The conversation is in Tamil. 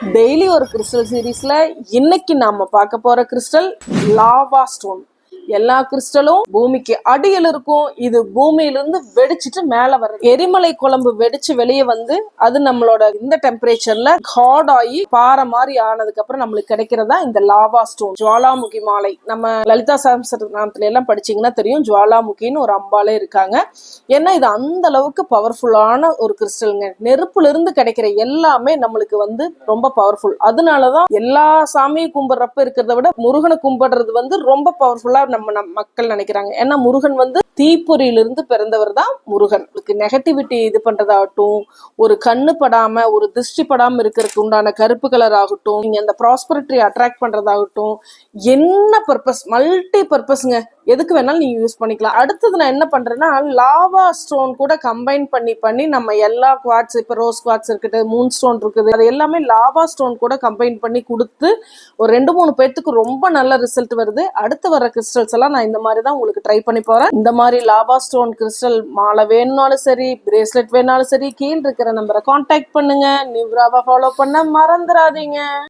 டெய்லி ஒரு கிறிஸ்டல் சீரீஸ்ல இன்னைக்கு நாம பார்க்க போற கிறிஸ்டல் லாவா ஸ்டோன். எல்லா கிறிஸ்டலும் பூமிக்கு அடியில் இருக்கும். இது பூமியிலிருந்து வெடிச்சிட்டு மேல வரும். எரிமலை குழம்பு வெடிச்சு வெளியே வந்து அது நம்மளோட இந்த டெம்பரேச்சர்ல ஹார்ட் ஆகி பாறை மாதிரி ஆனதுக்கு அப்புறம் நம்மளுக்கு கிடைக்கிறதா இந்த லாவா ஸ்டோன். ஜுவாலாமுகி மாலை. நம்ம லலிதா சஹஸ்ரநாமத்துல எல்லாம் படிச்சீங்கன்னா தெரியும், ஜுவாலாமுகின்னு ஒரு அம்பாலே இருக்காங்க. ஏன்னா இது அந்த அளவுக்கு பவர்ஃபுல்லான ஒரு கிறிஸ்டலுங்க. நெருப்புல இருந்து கிடைக்கிற எல்லாமே நம்மளுக்கு வந்து ரொம்ப பவர்ஃபுல். அதனாலதான் எல்லா சாமியும் கும்பிடுறப்ப இருக்கிறத விட முருகனை கும்பிடுறது ரொம்ப பவர்ஃபுல்லா நம்ம மக்கள் நினைக்கிறாங்க. ஏன்னா முருகன் தீப்பொறியிலிருந்து பிறந்தவர் தான் முருகன். நெகட்டிவிட்டி இது பண்றதாகட்டும், ஒரு கண்ணு படாம ஒரு திருஷ்டி படாம இருக்கிறதுக்கு உண்டான கருப்பு கலர் ஆகட்டும், நீங்க அந்த ப்ராஸ்பரிட்டி அட்ராக்ட் பண்றதாகட்டும், என்ன பர்பஸ், மல்டி பர்பஸ்ங்க. எதுக்கு வேணாலும் நீங்க யூஸ் பண்ணிக்கலாம். அடுத்தது நான் என்ன பண்றேன்னா, லாவா ஸ்டோன் கூட கம்பைன் பண்ணி நம்ம எல்லா குவாட்ஸ், இப்ப ரோஸ் குவாட்ஸ் இருக்குது, மூன் ஸ்டோன் இருக்குது, அது எல்லாமே லாவா ஸ்டோன் கூட கம்பைன் பண்ணி கொடுத்து ஒரு 2-3 பேத்துக்கு ரொம்ப நல்ல ரிசல்ட் வருது. அடுத்து வர கிறிஸ்டல்ஸ் எல்லாம் நான் இந்த மாதிரி தான் உங்களுக்கு ட்ரை பண்ணி போறேன். இந்த மாதிரி லாவா ஸ்டோன் கிறிஸ்டல் மாலை வேணும்னாலும் சரி, பிரேஸ்லெட் வேணாலும் சரி, கீழ் இருக்கிற நம்பரை கான்டாக்ட் பண்ணுங்க. நிவ்ராவை ஃபாலோ பண்ண மறந்துடாதீங்க.